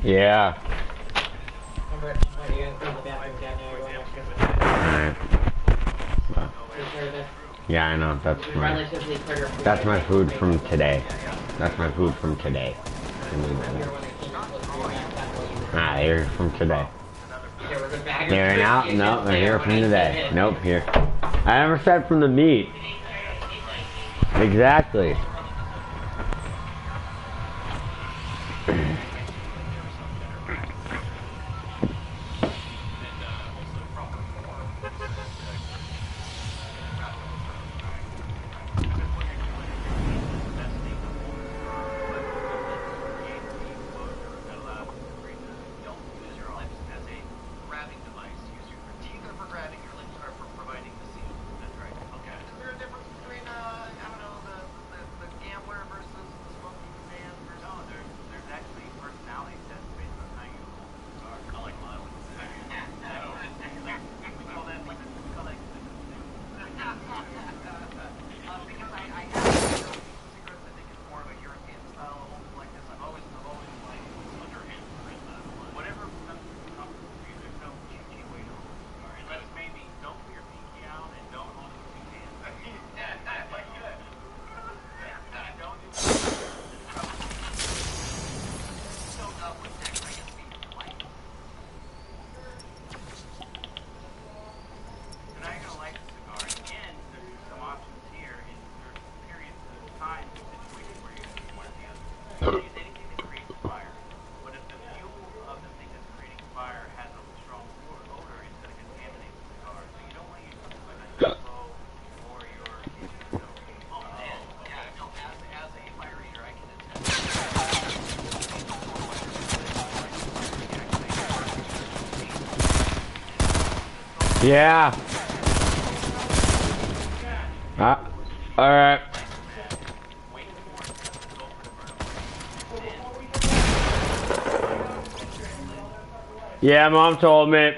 Yeah. Alright. Yeah, I know. That's my food from today. That's my food from today. Ah, they're from today. They're out? No, they're here from today. Nope, here. I never said from the meat. Exactly. Yeah. Alright. Yeah, Mom told me.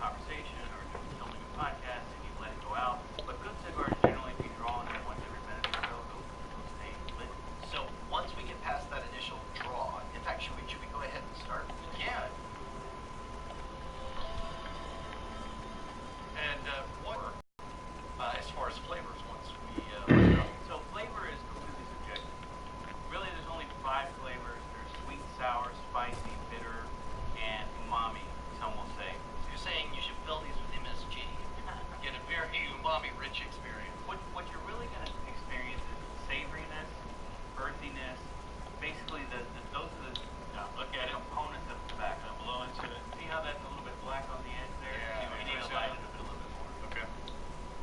conversation or just filming a podcast and you let it go out. But good cigars generally be drawn in once every minute or so. They'll stay lit. So once we get past that initial draw, in fact, should we go ahead and start? Yeah. And what as far as flavors once we So flavor is completely subjective. Really, there's only 5 flavors. There's sweet, sour, spicy, bitter, and umami, some will say. So you're saying you should fill these with MSG, get a very umami-rich experience. What you're really going to experience is savoriness, earthiness. Basically, those are the Look at it. components of tobacco. Blow into it. See how that's a little bit black on the edge there? Yeah, We need to lighten it up a little bit more. Okay.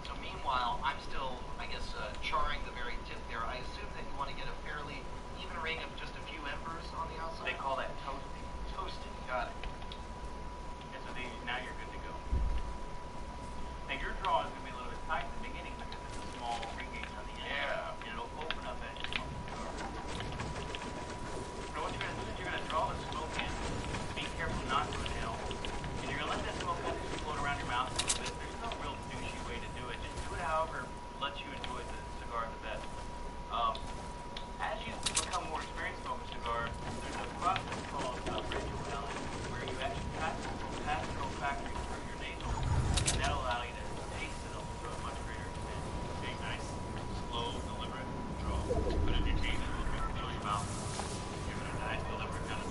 So meanwhile, I'm still, I guess, charring the very tip there. I assume that you want to get a fairly even ring of just a few embers on the outside? They call that toasting. Toasted, got it. And so now you're good to go. Now your draw is going to be a little bit tight in the beginning because it's a small ring gauge on the end. Yeah. And it'll open up as you smoke the cigar. So what you're going to do is you're going to draw the smoke in. Be careful not to inhale. And you're going to let that smoke kind of just float around your mouth a little bit. There's no real douchey way to do it. Just do it however lets you enjoy the cigar the best. As you become more experienced smoking cigars, there's a process called ritualing, where you actually pass the olfactory through your nasal, and that'll allow you to taste it to a much greater extent. Okay, nice. Slow, deliberate draw. Put it in your teeth, look at fill your mouth. Give it a nice, deliberate kind of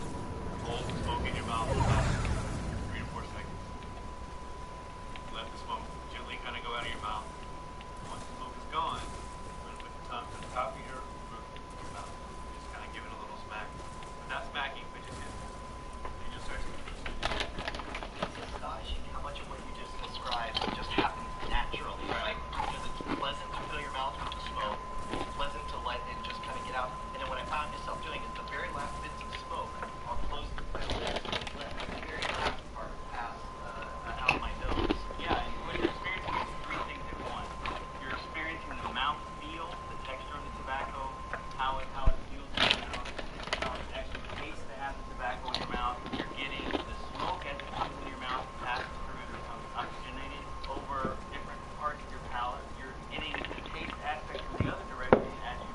hold the smoke in your mouth for about 3 to 4 seconds. Let the smoke gently kind of go out of your mouth. Once the smoke is gone, you're going to put the tongue to the top of your roof, your mouth. Just kind of give it a little smack. But not smacking, but just you just start to It's astonishing how much of what you just described just happens naturally, right? Because it's pleasant to fill your mouth with the smoke, it's pleasant to let it just kind of get out. And then what I found myself doing is the very last bits of smoke, I'll close the lips and let the very last part pass out of my nose. Yeah, and what you're experiencing is 3 things at once. You're experiencing the mouth feel, the texture of the tobacco, how it feels in your mouth, how it actually tastes to have the tobacco in your mouth. You're getting the smoke as it comes in your mouth, passes through and becomes oxygenated over different parts of your palate. You're getting the taste aspect from the other direction as you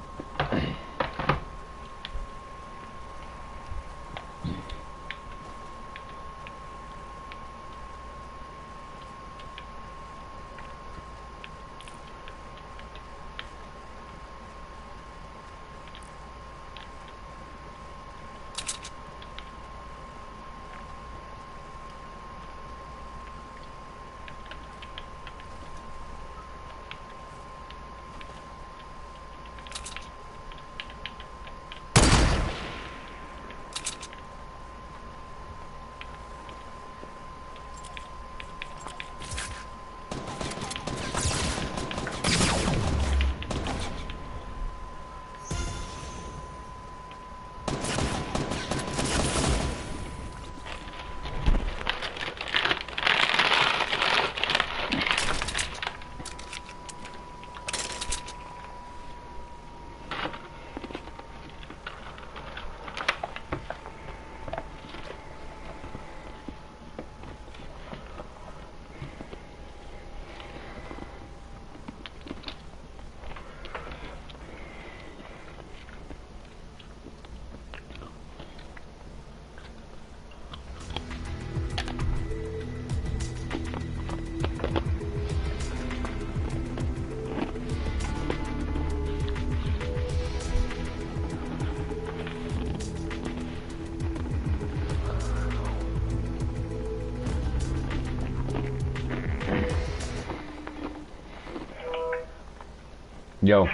Yo,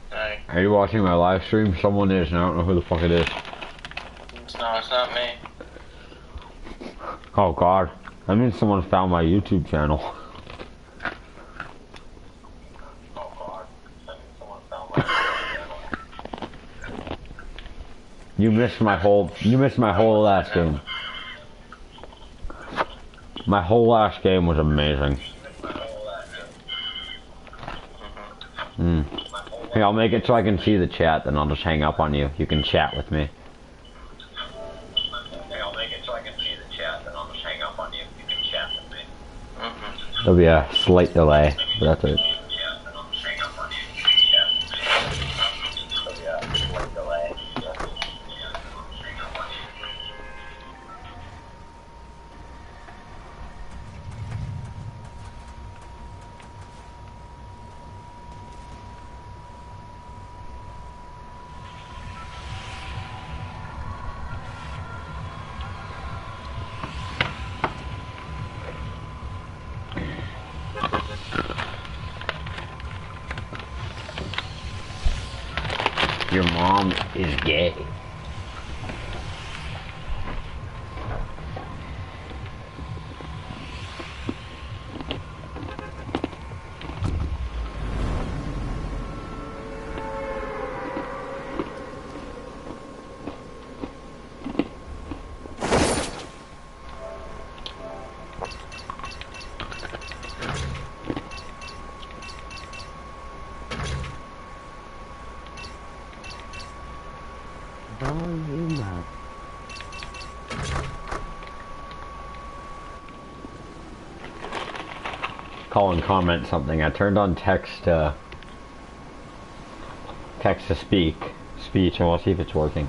Hey. are you watching my live stream? Someone is, and I don't know who the fuck it is. No, it's not me. Oh god, that means someone found my YouTube channel. Oh god. Someone found my channel. You missed my whole last game. My whole last game was amazing. Hey, I'll make it so I can see the chat, then I'll just hang up on you. You can chat with me. Hey, I'll make it so I can see the chat, then I'll just hang up on you. You can chat. There'll be a slight delay, but that's it. Your mom is gay. Volume up. Call and comment something. I turned on text to speech, and we'll see if it's working.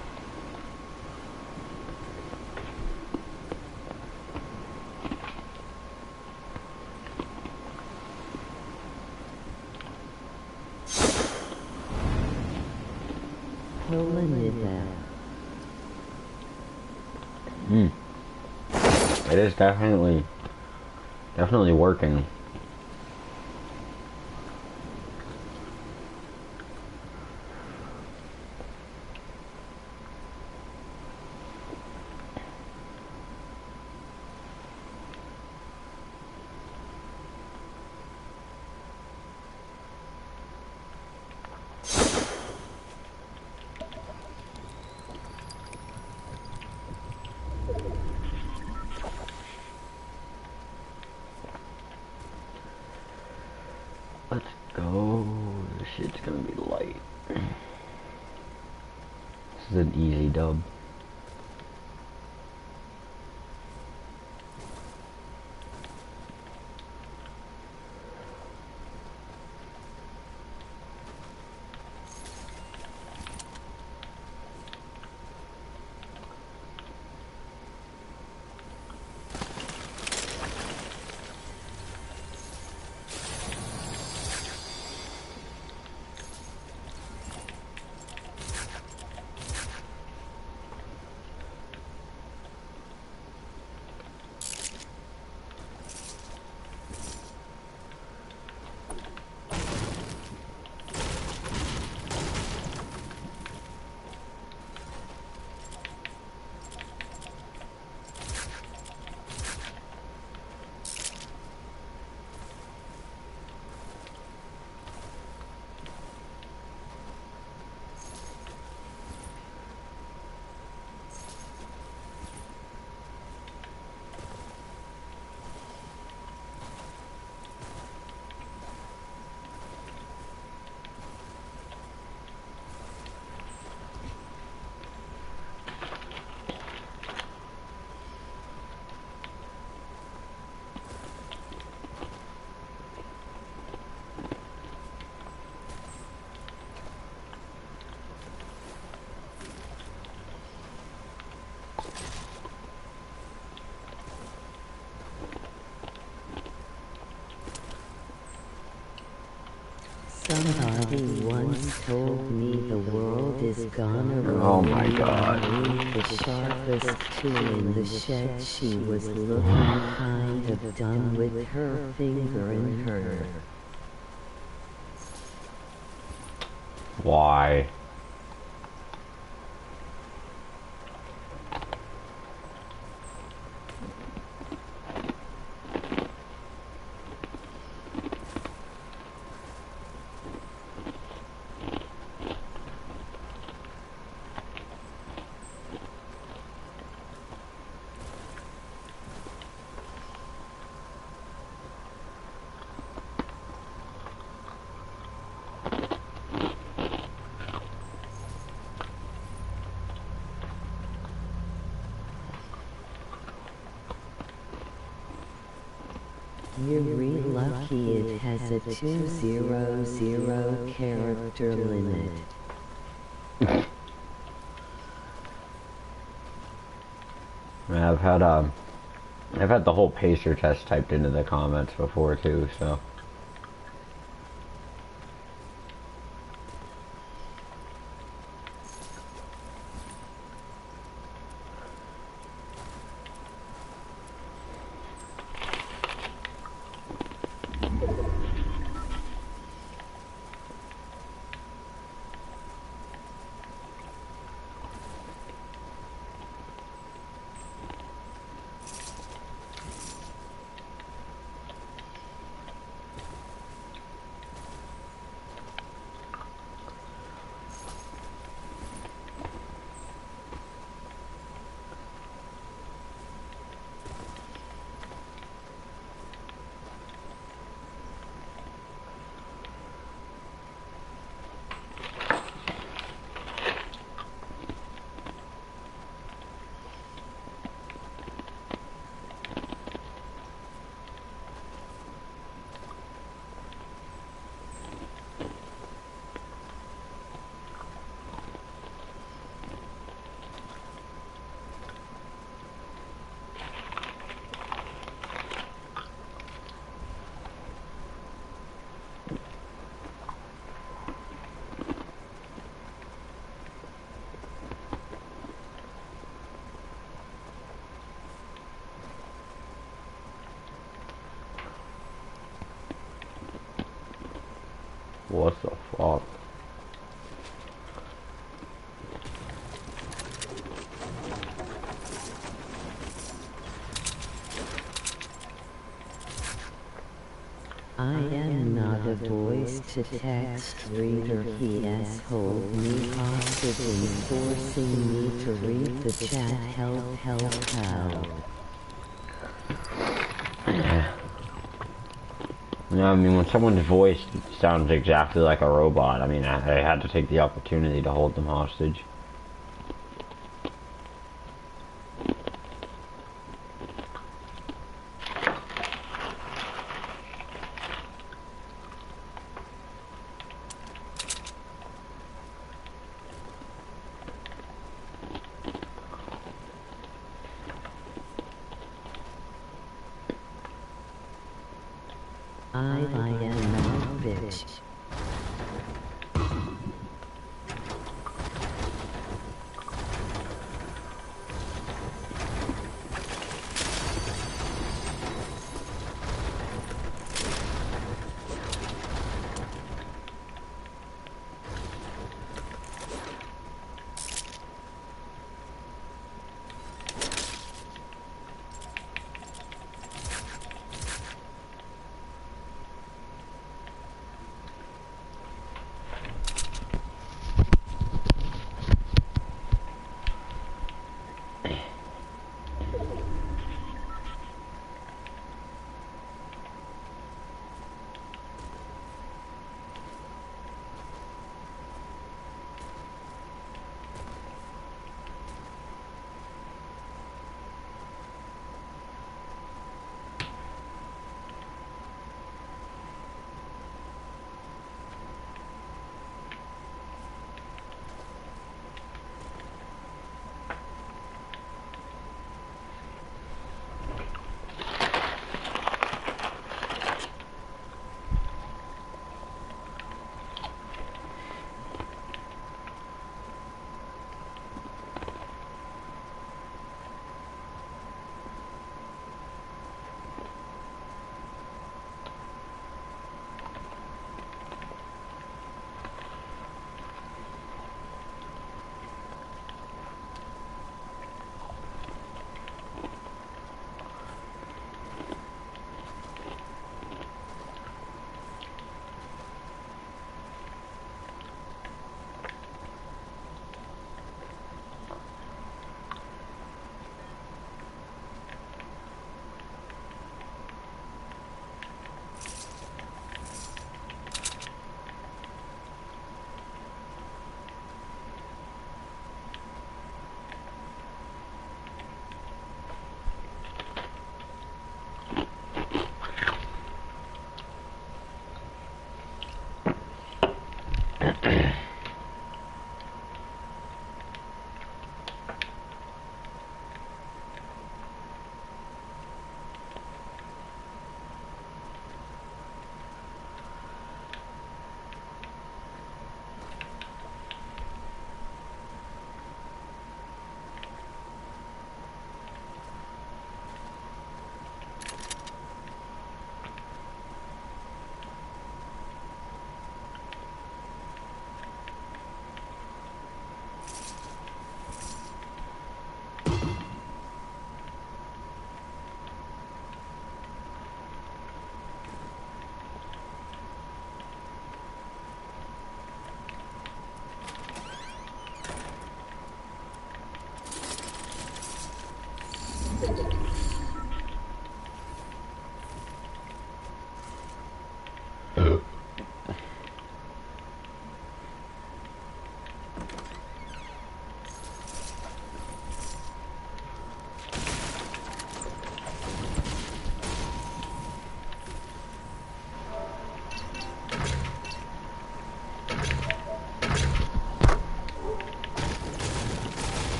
It is definitely working. Let's go. This shit's gonna be light. This is an easy dub. Somebody once told me the world is gonna roll. Oh my God. The sharpest tool in the shed. She was looking kind of dumb with her finger in her. Why? You're real lucky it has a 200 character limit. I've had the whole pacer test typed into the comments before too, so. What the fuck? I am not a voice-to-text reader. He assholed me hostage and forcing me to read the chat. Help, help, help. Yeah, I mean, when someone's voice sounds exactly like a robot, I mean, I had to take the opportunity to hold them hostage. I am not a bitch.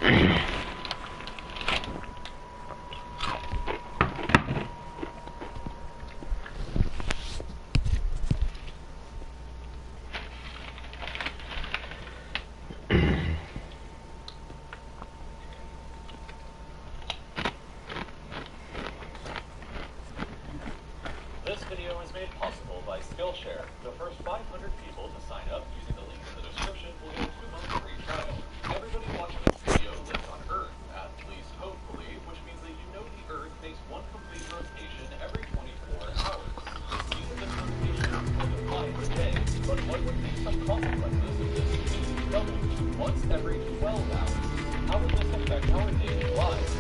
This video is made possible by Skillshare. The first 500 people to sign up using the link in the description will get a 2-month free trial. Everybody watching this video lives on Earth, at least hopefully, which means that you know the Earth makes one complete rotation every 24 hours. It seems this rotation is going to fly per day, but what would be some consequences if this speed doubled once every 12 hours? How would this affect our daily lives?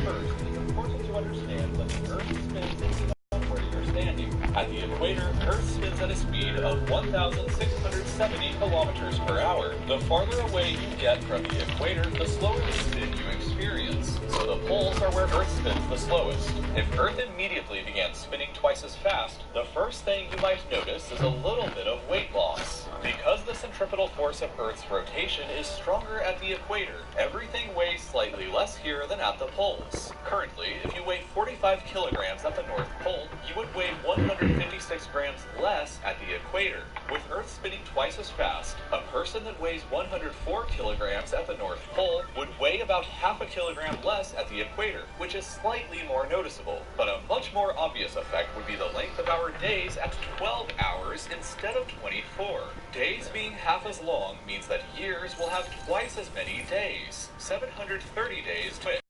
First, it's important to understand that the Earth spins where you're standing. At the equator, Earth spins at a speed of 1,670 kilometers per hour. The farther away you get from the equator, the slower the spin you experience. So the poles are where Earth spins the slowest. If Earth immediately began spinning twice as fast, the first thing you might notice is a little bit of weight loss. Because the centripetal force of Earth's rotation is stronger at the equator, everything weighs slightly less here than at the poles. Currently, if you weigh 45 kilograms at the North Pole, you would weigh 156 grams less at the equator. With Earth spinning twice as fast, a person that weighs 104 kilograms at the North Pole would weigh about half a kilogram less at the equator, which is slightly more noticeable. But a much more obvious effect would be the length of our days at 12 hours instead of 24. Days being half as long means that years will have twice as many days, 730 days quick.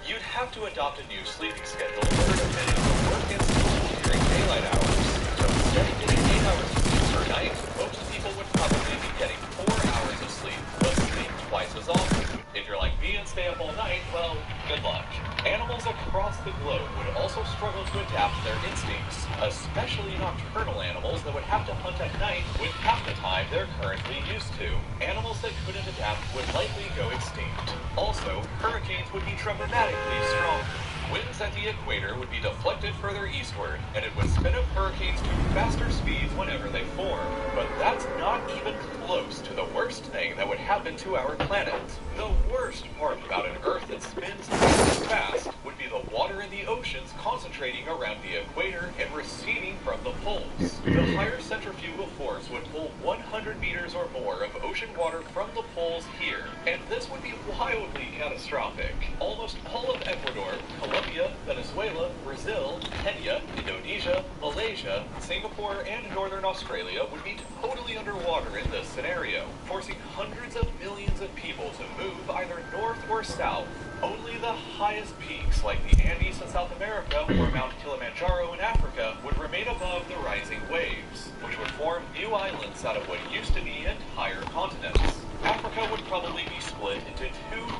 You'd have to adopt a new sleeping schedule in order to fit in work and school during daylight hours. So instead of getting 8 hours of sleep per night, most people would probably be getting 4 hours of sleep, but sleep twice as often. If you're like me and stay up all night, well, good luck. Animals across the globe would also struggle to adapt their instincts, especially nocturnal animals that would have to hunt at night with half the time they're currently used to. Animals that couldn't adapt would likely go extinct. Also, hurricanes would be dramatically stronger. Winds at the equator would be deflected further eastward, and it would spin up hurricanes to faster speeds whenever they form. But that's not even close to the worst thing that would happen to our planet. The worst part about an Earth that spins twice as fast would be the water in the oceans concentrating around the equator and receding from the poles. The higher centrifugal force would pull 100 meters or more of ocean water from the poles here, and this would be wildly catastrophic. Almost all of Ecuador, Colombia, Venezuela, Brazil, Kenya, Indonesia, Malaysia, Singapore, and Northern Australia would be totally underwater in this scenario, forcing hundreds of millions of people to move either north or south. Only the highest peaks like the Andes in South America or Mount Kilimanjaro in Africa would remain above the rising waves, which would form new islands out of what used to be entire continents. Africa would probably be split into 2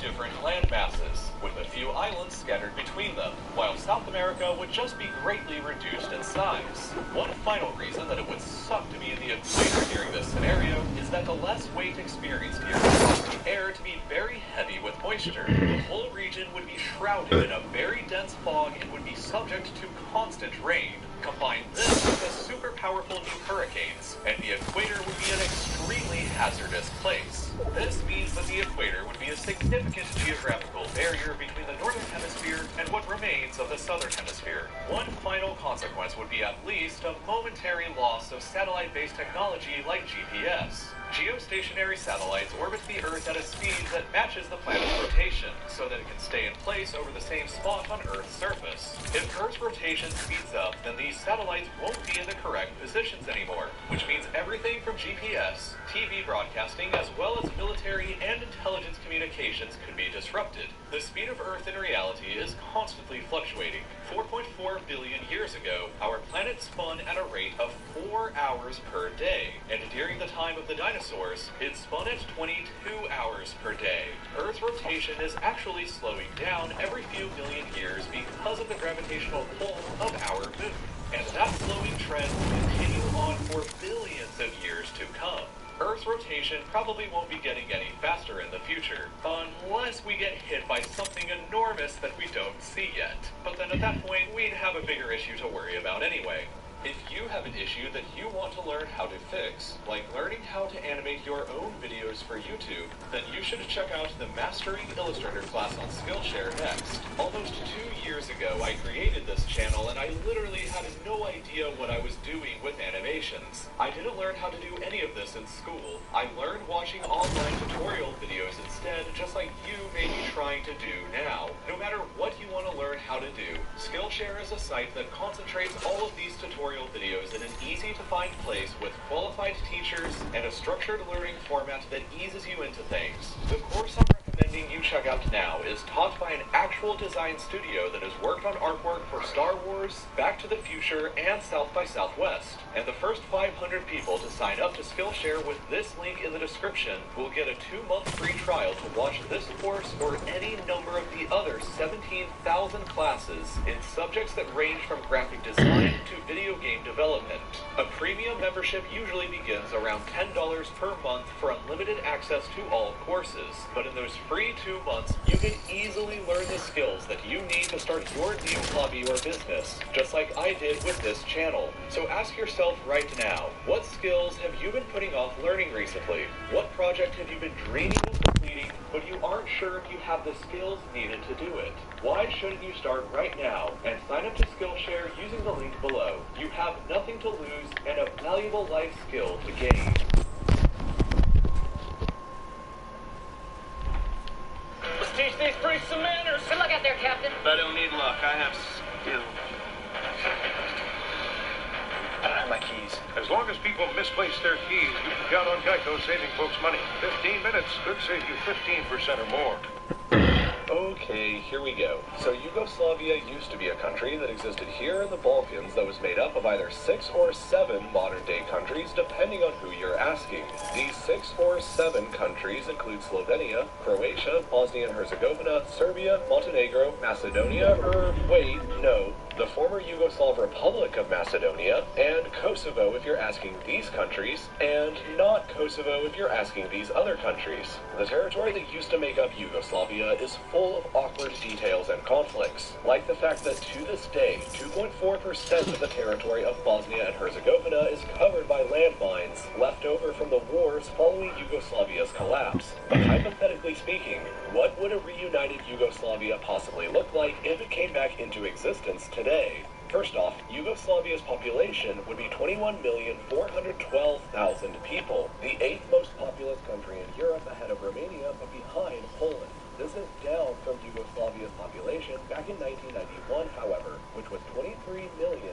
different land masses, with a few islands scattered between them, while South America would just be greatly reduced in size. One final reason that it would suck to be in the equator during this scenario is that the less weight experienced here would cause the air to be very heavy with moisture. The whole region would be shrouded in a very dense fog and would be subject to constant rain. Combine this with the super powerful new hurricanes, and the equator would be an extremely hazardous place. This means that the equator would be a significant geographical barrier between the northern hemisphere and what remains of the southern hemisphere. One final consequence would be at least a momentary loss of satellite-based technology like GPS. Geostationary satellites orbit the Earth at a speed that matches the planet's rotation, so that it can stay in place over the same spot on Earth's surface. If Earth's rotation speeds up, then these satellites won't be in the correct positions anymore, which means everything from GPS, TV broadcasting, as well as military and intelligence communications could be disrupted. The speed of Earth in reality is constantly fluctuating. 4.4 billion years ago, our planet spun at a rate of 4 hours per day, and during the time of the dinosaurs, it spun at 22 hours per day. Earth's rotation is actually slowing down every few million years because of the gravitational pull of our moon, and that slowing trend will continue on for billions of years to come. Earth's rotation probably won't be getting any faster in the future, unless we get hit by something enormous that we don't see yet. But then at that point, we'd have a bigger issue to worry about anyway. If you have an issue that you want to learn how to fix, like learning how to animate your own videos for YouTube, then you should check out the Mastering Illustrator class on Skillshare next. Almost 2 years ago, I created this channel and I literally had no idea what I was doing with animations. I didn't learn how to do any of this in school. I learned watching online tutorial videos instead, just like you may be trying to do now. No matter what you want to learn how to do, Skillshare is a site that concentrates all of these tutorial videos in an easy-to-find place with qualified teachers and a structured learning format that eases you into things. The course I'm recommending you check out now is taught by an actual design studio that has worked on artwork for Star Wars, Back to the Future, and South by Southwest. And the first 500 people to sign up to Skillshare with this link in the description will get a 2-month free trial to watch this course or any number of the other 17,000 classes in subjects that range from graphic design to video game development. A premium membership usually begins around $10 per month for unlimited access to all courses. But in those free 2 months, you can easily learn the skills that you need to start your new hobby or business, just like I did with this channel. So ask yourself right now, what skills have you been putting off learning recently? What project have you been dreaming of completing, but you aren't sure if you have the skills needed to do it? Why shouldn't you start right now and sign up to Skillshare using the link below? You have nothing to lose and a valuable life skill to gain. Let's teach these priests some manners. Good luck out there, Captain. I don't need luck. I have skill. I don't have my keys. As long as people misplace their keys, you can count on Geico saving folks money. 15 minutes could save you 15% or more. Okay, here we go. So Yugoslavia used to be a country that existed here in the Balkans that was made up of either 6 or 7 modern-day countries, depending on who you're asking. These 6 or 7 countries include Slovenia, Croatia, Bosnia and Herzegovina, Serbia, Montenegro, Macedonia, the former Yugoslav Republic of Macedonia, and Kosovo if you're asking these countries, and not Kosovo if you're asking these other countries. The territory that used to make up Yugoslavia is full of awkward details and conflicts, like the fact that to this day, 2.4% of the territory of Bosnia and Herzegovina is covered by landmines left over from the wars following Yugoslavia's collapse. But hypothetically speaking, what would a reunited Yugoslavia possibly look like if it came back into existence today? First off, Yugoslavia's population would be 21,412,000 people, the 8th most populous country in Europe ahead of Romania but behind Poland. This is down from Yugoslavia's population back in 1991, however, which was 23,230,000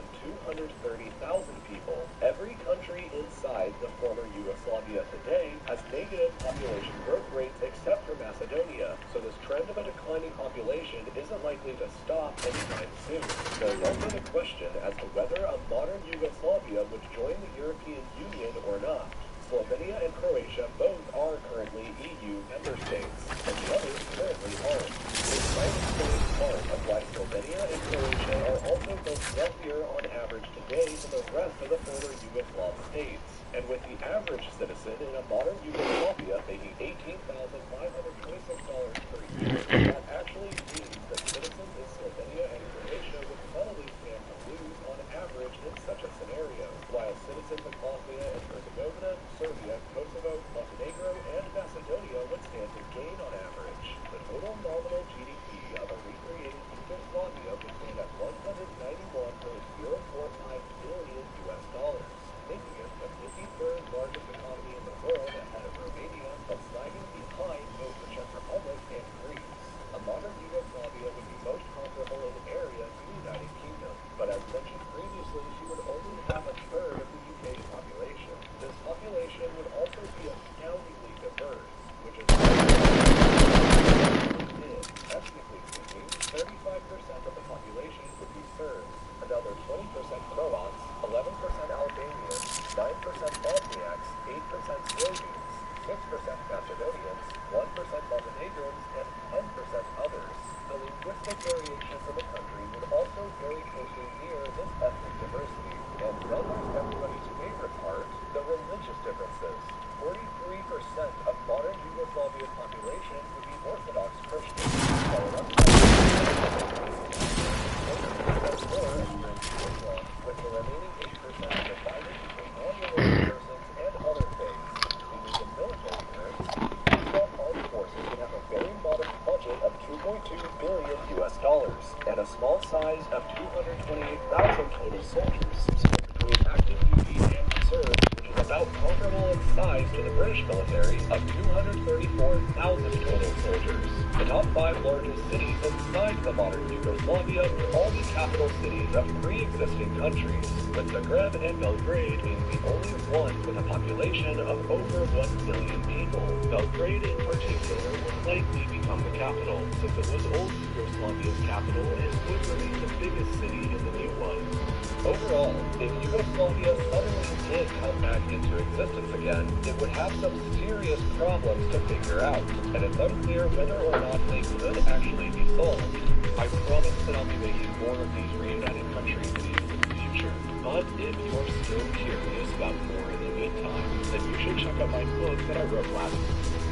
people. Every country inside the former Yugoslavia today has negative population growth rates except for Macedonia, so this trend of a declining population isn't likely to stop anytime soon. There's also the question as to whether a modern Yugoslavia would join the European Union or not. Slovenia and Croatia both are currently EU member states, and the others currently aren't. This might explain part of why Slovenia and Croatia are also both wealthier on average today than the rest of the former Yugoslav states. And with the average citizen in a modern Yugoslavia making $18,526 per year, that actually means that citizens in Slovenia and Croatia would probably stand to lose on average in such a scenario, while citizens of Bosnia and Herzegovina, Serbia, Kosovo, Montenegro, and Macedonia would stand to gain on average. The total nominal GDP of a recreated Yugoslavia would stand at $191.045 billion US, making it the 53rd largest economy in the world ahead of Romania, but lagging behind both the Czech Republic and Greece. A modern Yugoslavia would be most comparable in area to the United Kingdom, but as mentioned previously, she would only have a third of the UK's population. This population would also be astoundingly diverse, which is ethnically speaking, 35% of the population would be Serbs, another 20% Croats, 11% Albanians, 9% Bosniaks, 8% Slovenes, 6% Macedonians, 1% Montenegrins, and 10% others. The linguistic variations of the country would also very closely mirror this ethnic diversity, and almost everybody's favorite part, the religious differences. 43% of modern Yugoslavia's population would be Orthodox Christian, while an with the remaining 8% size of 228,000 total soldiers, split between active duty and reserve, which is about comparable in size to the British military of 234,000 total soldiers. The top 5 largest cities inside the modern Yugoslavia would all be capital cities of pre-existing countries, with Zagreb and Belgrade being the only one with a population of over 1 million people. Belgrade in particular would likely become the capital, since it was old Yugoslavia's capital and would remain the biggest city in the new one. Overall, if Yugoslavia suddenly did come back into existence again, it would have some serious problems to figure out, and it's unclear whether or not they could actually be solved. I promise that I'll be making more of these reunited country videos in the future, but if you're still curious about more in the meantime, then you should check out my book that I wrote last week.